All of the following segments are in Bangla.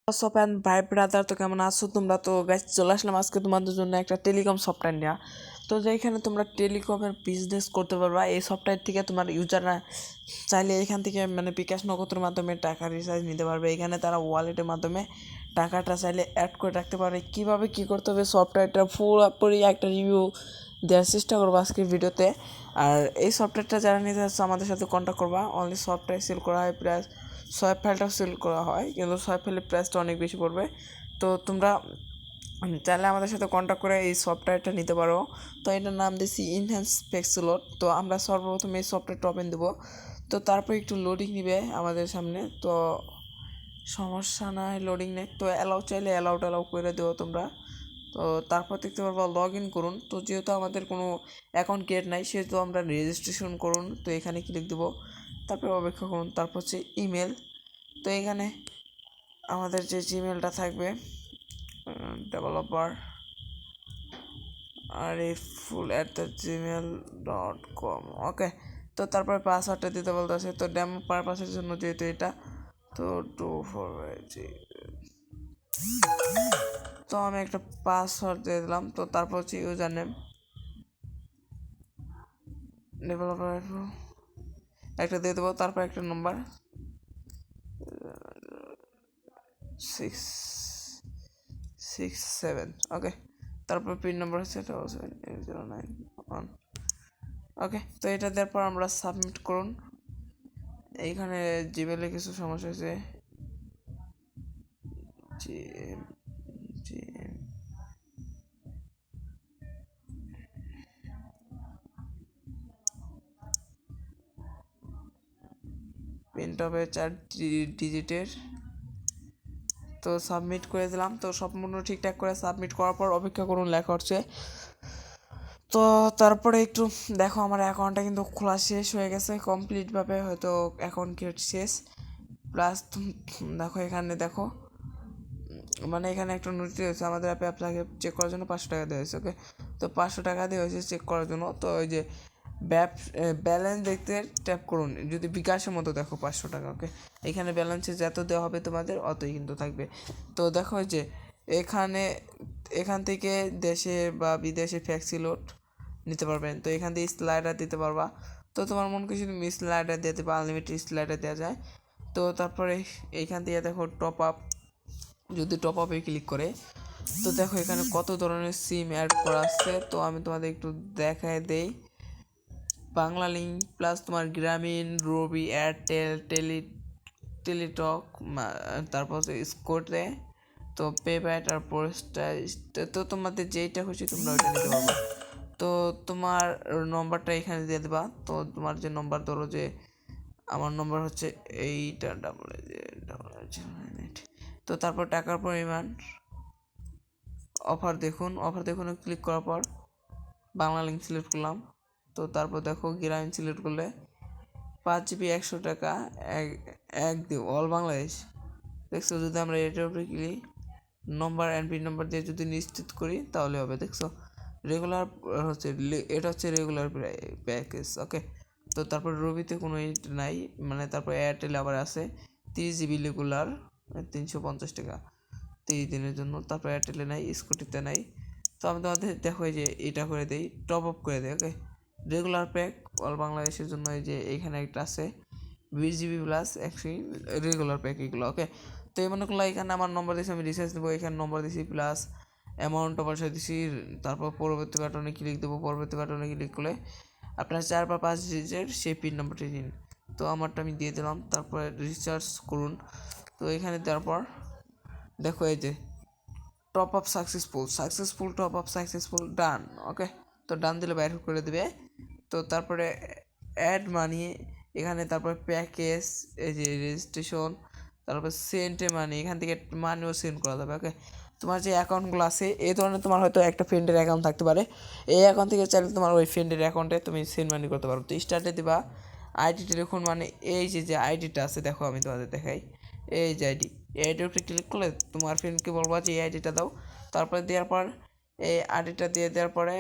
হোয়াটসঅ্যাপ অ্যান্ড ভাই ব্রাদার, তো কেমন আছো তোমরা? তো গাইস চলে আসলাম আজকে তোমাদের জন্য একটা টেলিকম সফটওয়্যার নেওয়া। তো যেখানে তোমরা টেলিকমের বিজনেস করতে পারবা। এই সফটওয়্যার থেকে তোমার ইউজাররা চাইলে এখান থেকে বিকাশ নগদের মাধ্যমে টাকা রিচার্জ নিতে পারবে। এখানে তারা ওয়ালেটের মাধ্যমে টাকাটা চাইলে অ্যাড করে রাখতে পারে। কীভাবে কী করতে হবে সফটওয়্যারটা পুরোপুরি একটা রিভিউ দেওয়ার চেষ্টা করবো আজকের ভিডিওতে। আর এই সফটওয়্যারটা যারা নিতে চাচ্ছে আমাদের সাথে কন্ট্যাক্ট করবা। অনলি সফটওয়্যার সেল করা হয়, প্রায় সোয়াইপ ফাইলটাও সেল করা হয়, কিন্তু সোয়াইপ ফাইলের প্রাইসটা অনেক বেশি পড়বে। তো তোমরা চাইলে আমাদের সাথে কন্ট্যাক্ট করে এই সফটওয়্যারটা নিতে পারো। তো এটার নাম দিয়েছি ইনহ্যান্স পেক্সিলোড। তো আমরা সর্বপ্রথম এই সফটওয়্যারটা ওপেন দেবো। তো তারপর একটু লোডিং নিবে আমাদের সামনে। তো সমস্যা নাই, লোডিং নেই। তো অ্যালাউ চাইলে অ্যালাউ করে দেবো তোমরা। তো তারপর দেখতে পারবো লগ ইন করুন। তো যেহেতু আমাদের কোনো অ্যাকাউন্ট ক্রিয়েট নাই, সেহেতু আমরা রেজিস্ট্রেশন করুন। তো এখানে ক্লিক দেবো, তারপর অপেক্ষা করুন। তারপর হচ্ছে ইমেল। তো এখানে আমাদের যে জিমেলটা থাকবে, ডেভেলপার ariful@gmail.com। ওকে, তো তারপরে পাসওয়ার্ডটা দিতে বলতেছে। তো ডেমো পারপাসের জন্য যেহেতু এটা, তো 248, তো আমি একটা পাসওয়ার্ড দিয়ে দিলাম। তো তারপর হচ্ছে ইউজার নেম, ডেভেলপার একটা দিয়ে দেবো। তারপর একটা নম্বর 667। ওকে, তারপর পিন নম্বর হচ্ছে 78091। ওকে, তো এটা দেওয়ার পর আমরা সাবমিট করুন। এইখানে জিমেলে কিছু সমস্যা হয়েছে। পিনটা হবে 4 ডিজিটের। তো সাবমিট করে দিলাম। তো সম্পূর্ণ ঠিকঠাক করে সাবমিট করার পর অপেক্ষা করুন, লেখা হচ্ছে। তো তারপরে একটু দেখো, আমার অ্যাকাউন্টটা কিন্তু খোলা শেষ হয়ে গেছে কমপ্লিটভাবে, হয়তো অ্যাকাউন্ট ক্রিয়েট শেষ। প্লাস দেখো এখানে দেখো, এখানে একটা নোটিশ হয়েছে আমাদের অ্যাপে আপনাকে চেক করার জন্য 500 টাকা দেওয়া হয়েছে। ওকে, তো 500 টাকা দেওয়া হয়েছে চেক করার জন্য। তো ওই যে ব্যালেন্স দেখতে ট্যাপ করুন। যদি বিকাশের মতো দেখো 500 টাকা। ওকে, এখানে ব্যালেন্সে যত দেওয়া হবে তোমাদের অতই কিন্তু থাকবে। তো দেখো যে এখান থেকে দেশে বা বিদেশে ফ্যাক্সি লোড নিতে পারবেন। তো এখান থেকে স্লাইডার দিতে পারবা। তো তোমার মন খুশি তুমি স্লাইডার দিতে পারো, আনলিমিটেড স্লাইডার দেওয়া যায়। তো তারপরে এইখান থেকে দেখো টপ আপ, যদি টপ আপে ক্লিক করে, তো দেখো এখানে কত ধরনের সিম অ্যাড করা আছে। তো আমি তোমাদের একটু দেখায় দেই। বাংলা লিঙ্ক প্লাস তোমার গ্রামীণ, রবি, এয়ারটেল, টেলিটক, তারপর স্কোটে, তো পে বাই, তারপর তো তোমাদের যেইটা খুশি তোমরা ওইটা নিতে পারবে। তো তোমার নম্বরটা এখানে দিয়ে দেবা। তো তোমার যে নম্বর, ধরো যে আমার নম্বর হচ্ছে এইটা 88। তো তারপর টাকার পরিমাণ, অফার দেখুন ক্লিক করার পর বাংলা লিঙ্ক সিলেক্ট করলাম। তো তারপর দেখো গ্রামীণ সিলেক্ট করলে 5 GB 100 টাকা এক দিব, অল বাংলাদেশ। দেখছো, যদি আমরা এটার উপরে ক্লিক নম্বর অ্যান্ড পিন নম্বর দিয়ে যদি নিশ্চিত করি তাহলে হবে। দেখছো, রেগুলার হচ্ছে, এটা হচ্ছে রেগুলার প্যাকেজ। ওকে, তো তারপর রবিতে কোনো নাই, তারপর এয়ারটেল আবার আছে 30 GB রেগুলার 350 টাকা 30 দিনের জন্য। তারপর এয়ারটেলে নাই, স্কুটিতে নাই। তো আমি তোমাদের দেখো এই যে এটা করে দিই, টপ আপ করে দিই। ওকে, রেগুলার প্যাক অল বাংলাদেশের জন্য এই যে এইখানে একটা আছে 20 GB প্লাস 100 রেগুলার প্যাক এগুলো। ওকে, তো এই মনে করলো এখানে আমার নম্বর দিয়েছি, আমি রিচার্জ দেবো, এখানে নম্বর দিয়েছি প্লাস অ্যামাউন্ট অবশ্যই দিছি। তারপর পরবর্তী বাটনে ক্লিক দেবো। পরবর্তী বাটনে ক্লিক করলে আপনার 4 বা 5 ডিজিটের সেই পিন নম্বরটি দিন। তো আমারটা আমি দিয়ে দিলাম। তারপরে রিচার্জ করুন। তো এখানে দেওয়ার পর দেখো এই যে top up successful top up successful done. Okay, তো ডান দিলে বাইর করে দেবে। তো তারপরে অ্যাড মানি এখানে, তারপরে প্যাকেজ, এই যে রেজিস্ট্রেশন, তারপর সেন্টে মানি, এখান থেকে মানিও সেন্ড করা যাবে। ওকে, তোমার যে অ্যাকাউন্টগুলো আছে এই ধরনের, তোমার হয়তো একটা ফ্রেন্ডের অ্যাকাউন্ট থাকতে পারে। এই অ্যাকাউন্ট থেকে চাইলে তোমার ওই ফ্রেন্ডের অ্যাকাউন্টে তুমি সেন্ড মানি করতে পারো। তো স্টার্টে দিবা আইডি টেলিফোন, এই যে আইডিটা আছে দেখো, আমি তোমাদের দেখাই। এই যে আইডির উপরে ক্লিক করলে তোমার ফ্রেন্ডকে বলবা যে এই আইডিটা দাও। তারপরে দেওয়ার পর এই আইডিটা দিয়ে দেওয়ার পরে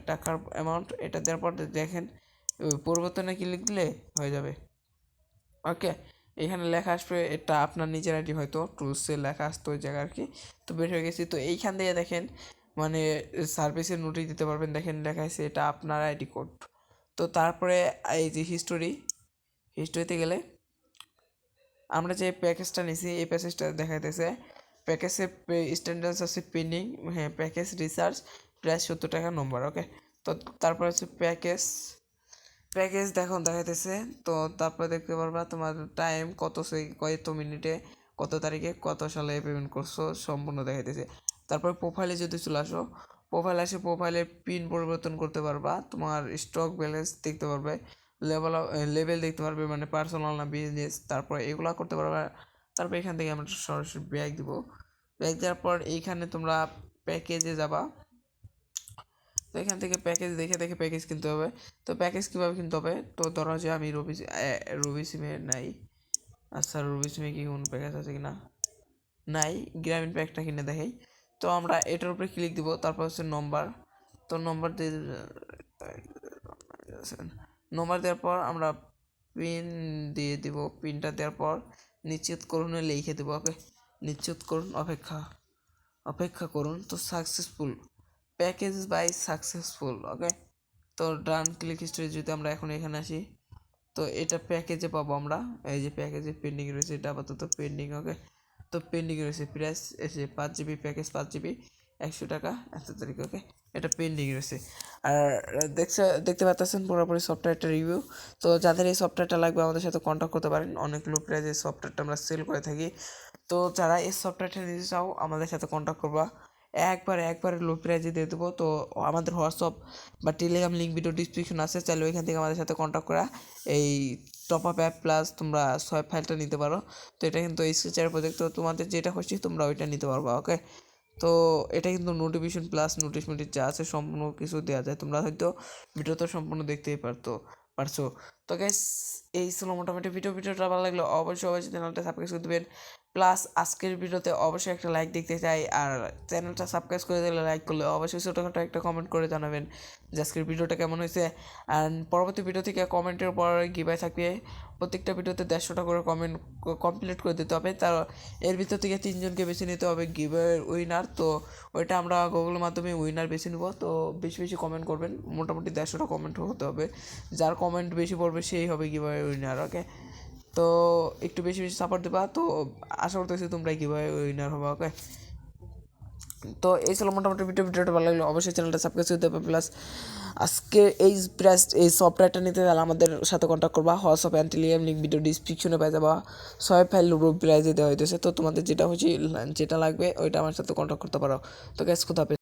টাকার অ্যামাউন্ট এটা দেওয়ার পর দেখেন পরিবর্তনে ক্লিক দিলে হয়ে যাবে। ওকে, এখানে লেখা আসবে, এটা আপনার নিজের আইডি হয়তো টুলসে লেখা আসতো ওই জায়গা আর কি। তো বের হয়ে গেছি। তো এইখান দিয়ে দেখেন মানে সার্ভিসের নোটিশ দিতে পারবেন, দেখেন লেখা আছে এটা আপনার আইডি কোড। তো তারপরে এই যে হিস্টোরিতে গেলে আমরা যে প্যাকেজটা নিছি এই প্যাকেজটা দেখাইতেছে, প্যাকেজের স্ট্যান্ডার্ড আছে পেন্ডিং, হ্যাঁ প্যাকেজ রিসার্চ প্রাইস 70 টাকা নম্বর। ওকে, তো তারপর হচ্ছে প্যাকেজ দেখুন দেখাইতেছে। তো তারপরে দেখতে পারবা তোমার টাইম কত মিনিটে কত তারিখে কত সালে পেমেন্ট করছো সম্পূর্ণ দেখাইতেছে। তারপরে প্রোফাইলে যদি চলে আসো, প্রোফাইলের পিন পরিবর্তন করতে পারবা, তোমার স্টক ব্যালেন্স দেখতে পারবে, লেভেল দেখতে পারবে মানে পার্সোনাল না বিজনেস, তারপরে এগুলো করতে পারবে। তারপর এখান থেকে আমরা সরাসরি ব্যাক দিব। ব্যাক দেওয়ার পর এইখানে তোমরা প্যাকেজে যাবা। তো এখান থেকে প্যাকেজ দেখে প্যাকেজ কিনতে হবে। তো প্যাকেজ কীভাবে কিনতে হবে, তো ধরো যে আমি রবি সিমে নাই, আচ্ছা রবি সিমে কি কোনো প্যাকেজ আছে কি না, নাই, গ্রামীণ প্যাকটা কিনে দেখাই। তো আমরা এটার উপরে ক্লিক দিব, তারপর হচ্ছে নম্বর। তো নম্বর দেওয়ার পর আমরা পিন দিয়ে দিব। পিনটা দেওয়ার পর নিশ্চিত করুন লিখে দেবো। ওকে, নিশ্চিত করুন, অপেক্ষা করুন। তো সাকসেসফুল, প্যাকেজ বাই সাকসেসফুল। ওকে, তো ডান ক্লিক হিস্ট্রি যদি আমরা এখন এখানে আসি, তো এটা প্যাকেজে পাবো আমরা, এই যে প্যাকেজে পেন্ডিং রয়েছে, এটা আপাতত পেন্ডিং। ওকে, তো পেন্ডিং রয়েছে, প্রাইস এসে 5 GB প্যাকেজ, 5 GB 100 টাকা এত তারিখ। ওকে, এটা পেন্ডিং রয়েছে। আর দেখতে পাচ্ছেন পুরোপুরি সফটওয়্যারটা রিভিউ। তো যাদের এই সফটওয়্যারটা লাগবে আমাদের সাথে কন্ট্যাক্ট করতে পারেন, অনেক লো প্রাইজে সফটওয়্যারটা আমরা সেল করে থাকি। তো যারা এই সফটওয়্যারটা নিতে চাও আমাদের সাথে কন্ট্যাক্ট করবা, একবারে লো প্রাইজে দিয়ে দেবো। তো আমাদের হোয়াটসঅ্যাপ বা টেলিগ্রাম লিঙ্ক ভিডিও ডিসক্রিপশন আছে, চাইলে ওইখান থেকে আমাদের সাথে কন্ট্যাক্ট করা এই টপ আপ অ্যাপ প্লাস তোমরা সোয়াইপ ফাইলটা নিতে পারো। তো এটা কিন্তু স্কেচার প্রজেক্ট, তো তোমাদের যেটা খুশি তোমরা ওইটা নিতে পারবা। ওকে, তো এটা কিন্তু নোটিফিকেশন প্লাস নোটিশ যা আছে সম্পূর্ণ কিছু দেওয়া যায়, তোমরা হয়তো ভিডিওটা সম্পূর্ণ দেখতেই পারছো। তো গাইস এই ছিল মোটামুটি ভিডিওটা ভালো লাগলে অবশ্যই চ্যানেলটা সাবস্ক্রাইব করে দেবেন। প্লাস আজকের ভিডিওতে অবশ্যই একটা লাইক দেখতে চাই, আর চ্যানেলটা সাবস্ক্রাইব করে দিলে লাইক করলে অবশ্যই ছোটোখাটো একটা কমেন্ট করে জানাবেন যে আজকের ভিডিওটা কেমন হয়েছে। অ্যান্ড পরবর্তী ভিডিও থেকে কমেন্টের পর গিভাই থাকবে, প্রত্যেকটা ভিডিওতে 150টা করে কমেন্ট কমপ্লিট করে দিতে হবে। তার এর ভিতর থেকে 3জনকে বেছে নিতে হবে গিভাইয়ের উইনার। তো ওইটা আমরা গুগলের মাধ্যমে উইনার বেছে নেব। তো বেশি কমেন্ট করবেন, মোটামুটি 150টা কমেন্ট হতে হবে, যার কমেন্ট বেশি পড়বে সেই হবে গিভাইয়ের উইনার। ওকে, তো একটু বেশি সাপোর্ট দেবা, তো আশা করতেছি তোমরা কীভাবে উইনার হবে। ওকে, তো এই ছিল মোটামুটি ভিডিওটা ভালো লাগলো অবশ্যই চ্যানেলটা সাবস্ক্রাইব করতে হবে। প্লাস আজকে এই সফটওয়্যারটা নিতে গেলে আমাদের সাথে কন্ট্যাক্ট করবা, WhatsApp and Telegram link video ডিসক্রিপশনে পেয়ে যাবা। সব ফাইল প্রাইজে দেওয়া হইতেছে। তো তোমাদের যেটা লাগবে ওইটা আমার সাথে কন্ট্যাক্ট করতে পারো। তো গ্যাস কোথাও